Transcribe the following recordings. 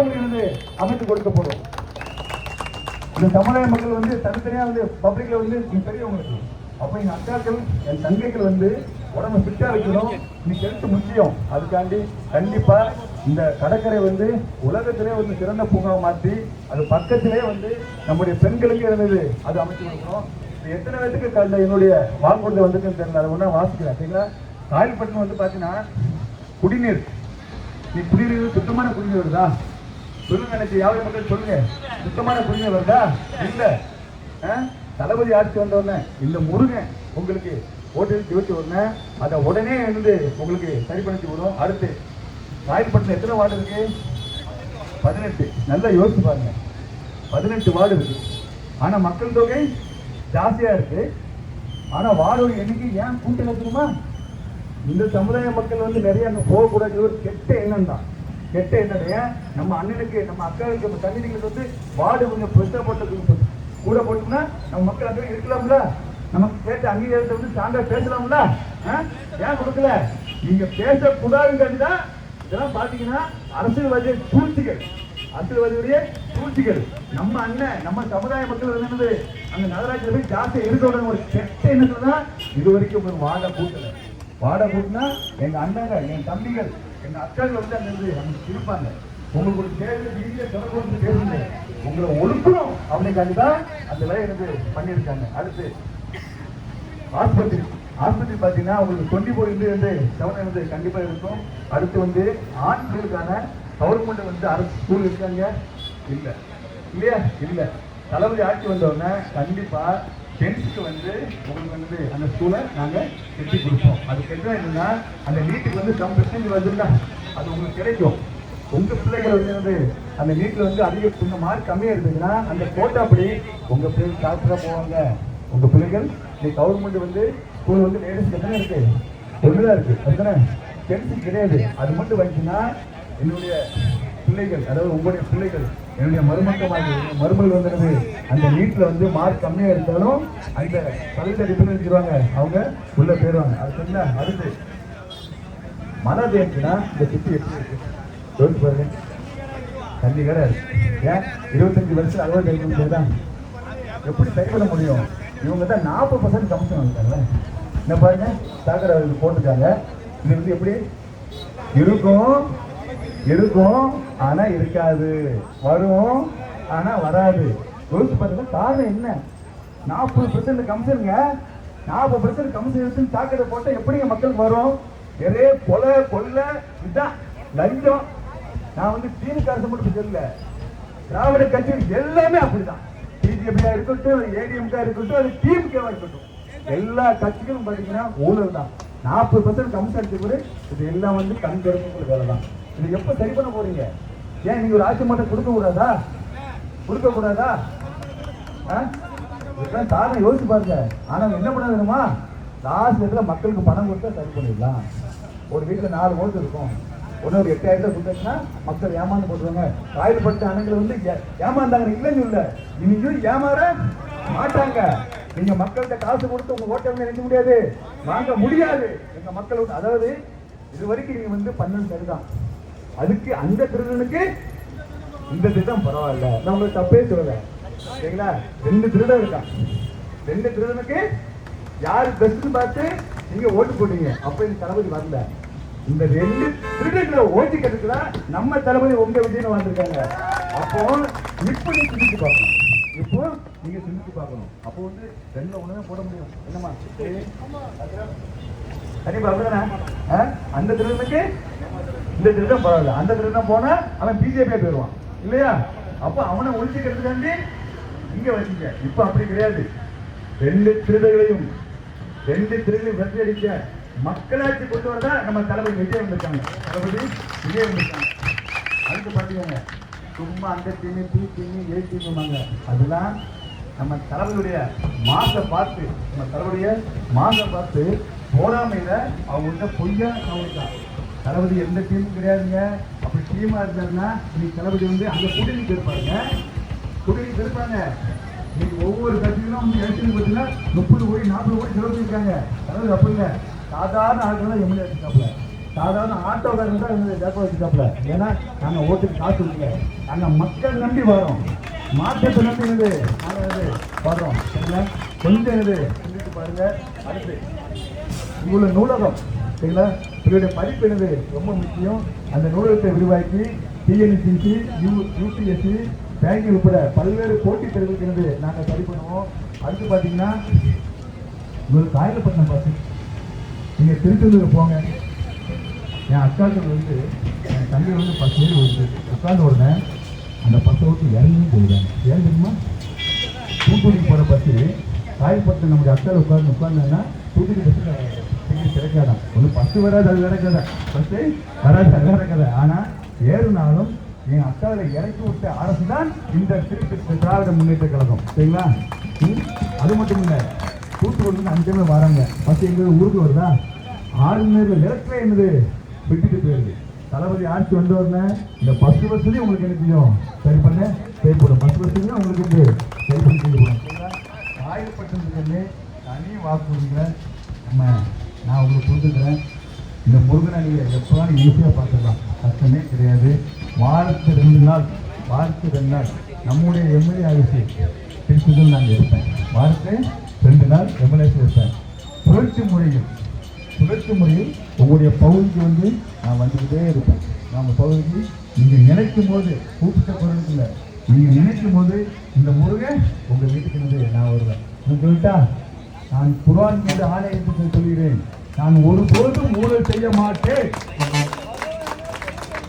அமைத்து கொடுக்கப்படும். இந்த சமுதாய மக்கள் வந்து தனித்தனியா வந்து பப்ளிக்ல வந்து பெரியவங்களுக்கு அப்ப எங்க அக்காக்கள் என் தங்கைகள் வந்து உடம்பு ஃபிட்டா வைக்கணும். இன்னைக்கு ஹெல்த் முக்கியம். அதுக்காண்டி கண்டிப்பா இந்த கடற்கரை வந்து உலகத்திலே வந்து சிறந்த பூங்காவை மாற்றி அது பக்கத்திலே வந்து நம்முடைய பெண்களுக்கு இருந்தது அது அமைச்சு கொடுக்கணும். எத்தனை பேருக்கு என்னுடைய வாக்குறுதி வந்துருக்குன்னு தெரியல. அதை ஒன்றா வாசிக்கிறேன் சரிங்களா. காயல்பட்டினம் வந்து பார்த்தீங்கன்னா குடிநீர், நீ குடிநீர் சுத்தமான குடிநீர் வருதா சொல்லுங்க. எனக்கு யாவது மக்கள் சொல்லுங்க, சுத்தமான குடிநீர் வருதா? இல்ல. தளபதி ஆட்சி வந்தோடனே இந்த முருகன் உங்களுக்கு ஓட்டு வச்சு உடனே அதை உடனே இருந்து உங்களுக்கு சரி பண்ணி விடும். அடுத்து காயல்பட்டினம் எத்தனை வார்டு இருக்கு? 18. நல்லா யோசிச்சு பாருங்க, 18 வார்டு இருக்கு. ஆனா மக்கள் தொகை ஜாஸ்தியா இருக்கு. ஆனா வார்டோட எண்ணிக்கை ஏன் கூட்டல தெரியுமா? இந்த சமுதாய மக்கள் வந்து நிறைய அங்கே போகக்கூடாது ஒரு கெட்ட எண்ணம் தான். கெட்ட எண்ணம் நம்ம அண்ணனுக்கு நம்ம அக்காவுக்கு நம்ம தண்ணிகளுக்கு வந்து வார்டு கொஞ்சம் பெருசாக போட்டு கூட போட்டோம்னா நம்ம மக்கள் அங்கே இருக்கலாம்ல. நமக்கு கேட்ட அங்கீகாரத்தை வந்து ஸ்டாண்டா பேசலாம்ல. ஏன் கொடுக்கல? நீங்க பேசக்கூடாதுங்கிறது தான். இதெல்லாம் பாத்தீங்கன்னா அரசியல்வாதிய சூழ்ச்சிகள், அரசியல்வாதியுடைய சூழ்ச்சிகள். நம்ம அண்ணன் நம்ம சமுதாய மக்கள் வந்து அந்த நகராட்சியில் போய் ஜாஸ்தியாக இருக்க ஒரு கெட்ட எண்ணத்துல தான் இது வரைக்கும் ஒரு வாடகை கூட்டல. வாடகை கூட்டினா எங்க அண்ணங்க என் தம்பிகள் எங்க அக்காக்கள் வந்து அங்க நமக்கு இருப்பாங்க. உங்களுக்கு ஒரு தேர்தல் வீதியை தொடர்பு பேசுங்க, உங்களை ஒழுக்கணும் அப்படிங்காண்டி தான் அந்த வேலை எனக்கு பண்ணியிருக்காங்க. அடுத்து ஆஸ்பத்திரி பார்த்தீங்கன்னா உங்களுக்கு 24 வந்து செவன் வந்து கண்டிப்பாக இருக்கும். அடுத்து வந்து ஆண்களுக்கான கவர்மெண்ட் வந்து அரசு ஸ்கூல் இருக்காங்க இல்லை இல்லையா? இல்லை. தளபதி ஆட்சி வந்தோடனே கண்டிப்பா ஜென்ஸுக்கு வந்து உங்களுக்கு வந்து அந்த ஸ்கூலை நாங்கள் கட்டி கொடுப்போம். அது கெட்டா என்னன்னா அந்த நீட்டுக்கு வந்து சம் பெர்சன்ட் வந்துருந்தா அது உங்களுக்கு கிடைக்கும். உங்க பிள்ளைகள் வந்து அந்த நீட்டில் வந்து அதிக மார்க் கம்மியாக இருந்ததுன்னா அந்த கோட்டாப்படி உங்க பிள்ளைகள் டாக்டராக போவாங்க. உங்க பிள்ளைகள் இந்த கவர்மெண்ட் வந்து ஸ்கூல் வந்து லேடிஸ் எத்தனை இருக்கு? ஒன்றுதான் இருக்கு. அதுதானே ஜென்ஸுக்கு கிடையாது. அது மட்டும் வந்துச்சுன்னா என்னுடைய பிள்ளைகள், அதாவது உங்களுடைய பிள்ளைகள், என்னுடைய மருமகள் வந்துடுது அந்த நீட்ல வந்து மார்க் கம்மியா இருந்தாலும் அந்த பதவியில் டிபெண்ட் வச்சுருவாங்க, அவங்க உள்ள போயிடுவாங்க. அது சொன்னா அடுத்து மழை தேய்ச்சுன்னா இந்த சுத்தி எப்படி இருக்கு யோசிச்சு பாருங்க. தண்ணி கடை ஏன் 25 வருஷம் 60 தான் எப்படி சரி பண்ண முடியும்? இவங்க தான் 40% கமிஷன் வந்துட்டாங்க. என்ன பாருங்க சாக்கடை போட்டுருக்காங்க. இது வந்து எப்படி இருக்கும்? இருக்கும் ஆனா இருக்காது, வரும் ஆனா வராது. யோசிச்சு பாருங்க காரணம் என்ன? 40% கமிஷனுங்க. 40% கமிஷன் எடுத்து சாக்கடை போட்டா எப்படிங்க மக்களுக்கு வரும்? நிறைய கொலை கொள்ளை இதுதான் லஞ்சம். நான் வந்து திமுக அரசு மட்டும் தெரியல, திராவிட கட்சி எல்லாமே அப்படிதான். பிஜேபியா இருக்கட்டும், ஏடிஎம்கா இருக்கட்டும், அது திமுகவா இருக்கட்டும், எல்லா கட்சிகளும் பாத்தீங்கன்னா ஊழல் தான். 40% கமிஷன் எடுத்து இது எல்லாம் வந்து கண் திறப்புகள் வேலை தான். இது எப்ப சரி பண்ண போறீங்க? ஏன் நீங்க ஒரு ஆட்சி மட்டும் கொடுக்க கூடாதா? கொடுக்க கூடாதா? காரணம் யோசிச்சு பாருங்க. ஆனா என்ன பண்ணாதுமா லாஸ்ட் இடத்துல மக்களுக்கு பணம் கொடுத்தா சரி பண்ணிடலாம். ஒரு வீட்டுல 4 ஓட்டு இருக்கும், ஒன்னு ஒரு 8000 கொடுத்தாச்சுன்னா மக்கள் ஏமாந்து போட்டுருவாங்க. காயல்பட்ட அணங்களை வந்து ஏமாந்தாங்க இல்லைன்னு இல்ல, இனியும் ஏமாற மாட்டாங்க. நீங்க மக்கள்கிட்ட காசு கொடுத்து உங்க ஓட்டை நினைக்க முடியாது, வாங்க முடியாது. எங்க மக்கள் அதாவது இது வரைக்கும் நீங்க வந்து பண்ணது சரிதான். அதுக்கு அந்த திருடனுக்கு இந்த திருடம் பரவாயில்ல, நான் உங்களுக்கு தப்பே சொல்லல சரிங்களா. 2 திருடன் இருக்கான். 2 திருடனுக்கு யாரு பெஸ்ட் பார்த்து நீங்க ஓட்டு போட்டீங்க. அப்ப இந்த தளபதி வரல. இந்த 2 திருடங்களை ஓட்டு கட்டுக்குதான் நம்ம தளபதி உங்க விஜயன் வந்திருக்காங்க. அப்போ இப்ப நீ சிந்திச்சு பார்க்கணும். இப்போ நீங்க சிந்திச்சு பார்க்கணும். அப்போ வந்து 2ல ஒண்ணுதான் போட முடியும். என்னமா கண்டிப்பா அப்படிதானே? அந்த திருடனுக்கு இந்த திருடம் பரவாயில்ல, அந்த திருடம் போனா அவன் பிஜேபியா போயிடுவான் இல்லையா? அப்ப அவனை ஒழிச்சுக்கிறதுக்காண்டி இங்க வச்சுங்க. இப்ப அப்படி கிடையாது. 2 திருடர்களையும் 2 திருடங்களையும் வெற்றி அடிக்க மக்களாட்சி கொண்டு வரதா நம்ம தளபதி விஜய் வந்திருக்காங்க. தளபதி விஜய் வந்திருக்காங்க. அதுக்கு பாத்தீங்க சும்மா அந்த தீனி தீ தீனி ஏ தீனுமாங்க. அதெல்லாம் நம்ம தளபதியுடைய மாசை பார்த்து, நம்ம தளபதிய மாசை பார்த்து போராமையில அவங்க பொய்யா கவனித்தான். தளபதி எந்த டீமும் கிடையாதுங்க. அப்படி டீமா இருந்தாருன்னா இன்னைக்கு தளபதி வந்து அங்க குடிநீர் இருப்பாங்க, குடிநீர் இருப்பாங்க. இன்னைக்கு ஒவ்வொரு கட்சிகளும் வந்து எடுத்து பார்த்தீங்கன்னா 30 கோடி 40 கோடி செலவு பண்ணிருக்காங்க. தளபதி அப்படிங்க சாதாரண ஆட்கள் தான் எம்எல்ஏ இருக்காப்புல. சாதாரண ஆட்டோக்காரங்க தான் இந்த ஜாப்பா வச்சுக்காப்புல. ஏன்னா நாங்கள் ஓட்டுக்கு காசு கொடுக்கல, நாங்கள் மக்கள் நம்பி வரோம், மாற்றத்தை நம்பி என்னது நாங்கள் வந்து வர்றோம். சரிங்களா? கொஞ்சம் என்னது சிந்தித்து பாருங்க. அடுத்து இவ்வளோ நூலகம் சரிங்களா, இவருடைய படிப்பு என்னது ரொம்ப முக்கியம். அந்த நூலகத்தை விரிவாக்கி டிஎன்பிசி, யூபிஎஸ்சி, பேங்கிங் உட்பட பல்வேறு போட்டித் தேர்வுகளுக்கு என்னது நாங்கள் சரி பண்ணுவோம். அடுத்து பார்த்தீங்கன்னா உங்களுக்கு காயல்பட்டினம் பார்த்து நீங்கள் திருச்செந்தூர் போங்க. என் அக்காக்கள் வந்து என் தம்பி வந்து 10 பேர் வந்து உட்காந்து உடனே அந்த 10 விட்டு இறங்கி போயிடுறாங்க. ஏன் தெரியுமா? தூத்துக்குடி போகிற பஸ்ஸு காயல்பட்டினம் நம்முடைய அக்கால் உட்காந்தாங்கன்னா தூத்துக்குடி பஸ்ஸு டிக்கெட் கிடைக்காதான். ஒன்று பஸ்ஸு வராது, அது வேற கதை. பஸ்ஸு வராது, அது வேற கதை. ஆனால் ஏறுனாலும் என் அக்காவை இறக்கி விட்ட அரசு தான் இந்த திராவிட முன்னேற்ற கழகம். சரிங்களா? அது மட்டும் இல்லை, தூத்துக்குடியிலிருந்து 5 பேர் வராங்க. பஸ் எங்கள் ஊருக்கு வருதா 6 பேர் நிலத்தில் என்னது விட்டுட்டு போயிருது. தளபதி ஆட்சி வந்த உடனே இந்த பஸ் வசதி உங்களுக்கு என்ன செய்யும்? சரி பண்ண செயல்படும். பஸ் வசதியும் உங்களுக்கு வந்து சரி பண்ணி செய்யப்படும். காயப்பட்டினத்துக்கு தனி வாக்குறுதிகளை நான் உங்களுக்கு கொடுத்துக்கிறேன். இந்த முருகனை நீங்கள் எப்போதான் ஈஸியாக பார்த்துக்கலாம், கஷ்டமே கிடையாது. வாரத்துக்கு 2 நாள் நம்முடைய எம்எல்ஏ ஆஃபீஸு திருச்சியில் நாங்கள் இருப்பேன். வாரத்துக்கு 2 நாள் எம்எல்ஏ இருப்பேன். சுழற்சி முறையில் உங்களுடைய பகுதிக்கு வந்து நான் வந்துக்கிட்டே இருப்பேன். நம்ம பகுதிக்கு நீங்கள் நினைக்கும் போது கூப்பிட்ட பொருளுக்கு இல்லை, நீங்கள் நினைக்கும் போது இந்த முருகன் உங்கள் வீட்டுக்கு வந்து நான் வருவேன். சொல்லிட்டா நான் குர்ஆன் மீது ஆணையத்தை சொல்கிறேன், நான் ஒருபோதும் ஊழல் செய்ய மாட்டேன்,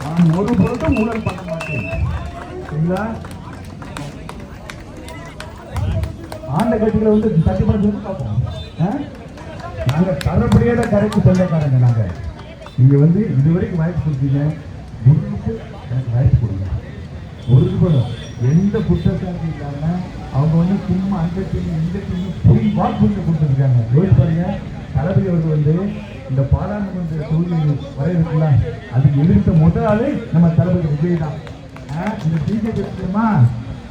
நான் ஒருபோதும் ஊழல் பண்ண மாட்டேன். சரிங்களா? ஆண்ட கட்சிகளை வந்து சட்டப்படி பார்ப்போம். நாங்கள் தரப்படியான கரைக்கு சொந்தக்காரங்க. நாங்கள் நீங்கள் வந்து இதுவரைக்கும் வாய்ப்பு கொடுத்தீங்க, முருகனுக்கு எனக்கு வாய்ப்பு கொடுங்க. ஒரு எந்த குற்றச்சாட்டு இல்லாமல் அவங்க வந்து சும்மா அந்த டீம் இந்த டீம் பொய் வாக்குறுதி கொடுத்துருக்காங்க. யோசிச்சு பாருங்க, தளபதி அவர்கள் வந்து இந்த பாராளுமன்ற தொகுதி வரையிருக்குல்ல, அதுக்கு எதிர்த்த முதல் ஆளு நம்ம தளபதி விஜய் தான். இந்த பிஜேபி தெரியுமா,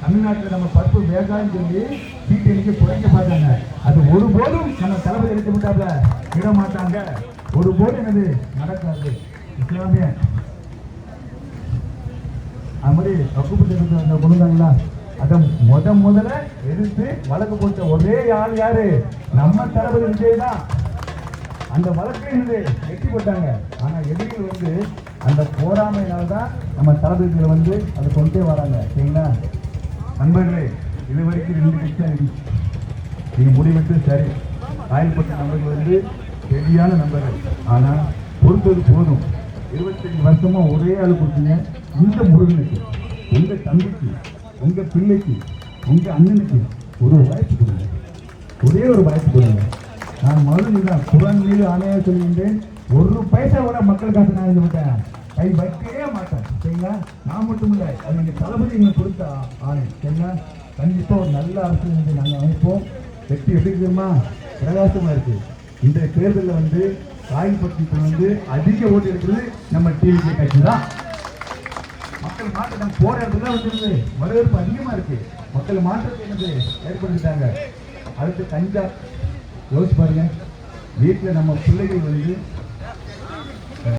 தமிழ்நாட்டில் நம்ம பருப்பு வேகான்னு சொல்லி சீட்டு எண்ணிக்கை குறைக்க பார்த்தாங்க. அது ஒருபோதும் நம்ம தளபதி எடுத்து விட்டாப்ல விட மாட்டாங்க. ஒருபோதும் என்னது நடக்காது. இஸ்லாமிய அது மாதிரி வகுப்பு அந்த கொடுத்தாங்களா, அதை முதல்ல எதிர்த்து வழக்கு போட்ட ஒரே ஆள் யாரு? நம்ம தளபதி விஜய் தான். அந்த வழக்கை வெற்றி போட்டாங்க. ஆனால் எதிரிகள் வந்து அந்த போராமையினால்தான் நம்ம தளபதிகளை வந்து அதை கொண்டே வராங்க. சரிங்களா நண்பர்களே? இது வரைக்கும் 2 கட்சி நீங்கள் முடிவெட்டு சரி. காயல்பட்ட நண்பர்கள் வந்து சரியான நண்பர்கள், ஆனால் பொறுத்தது போதும். 25 வருஷமா ஒரே ஆள் கொடுத்தீங்க. இந்த முருகனுக்கு, உங்கள் தம்பிக்கு, உங்கள் பிள்ளைக்கு, உங்கள் அண்ணனுக்கு ஒரு வாய்ப்பு கொடுங்க, ஒரே ஒரு வாய்ப்பு கொடுங்க. நான் மறுபடியும் தான் குர்ஆன் மீது ஆணையாக சொல்லுகின்றேன், 1 பைசா கூட மக்கள் காசு நான் எழுதி விட்டேன், கை வைக்கவே மாட்டேன். சரிங்களா? நான் மட்டும் இல்லை, அது எங்கள் தளபதி எங்களுக்கு கொடுத்த ஆணை. சரிங்களா? கண்டிப்பாக ஒரு நல்ல அரசு நாங்கள் அமைப்போம். வெற்றி எப்படி இருக்குமா? பிரகாசமாக இருக்குது. இந்த தேர்தலில் வந்து காயல்பட்டினத்தில் வந்து அதிக ஓட்டு இருக்கிறது நம்ம டிவிகே கட்சி தான். மக்கள் மாற்றம் போற இடத்துல வந்து வரவேற்பு அதிகமாக இருக்கு. மக்கள் மாற்றத்தை என்னது ஏற்படுத்திட்டாங்க. அடுத்து கஞ்சா யோசிச்சு பாருங்க. வீட்டில் நம்ம பிள்ளைகள் வந்து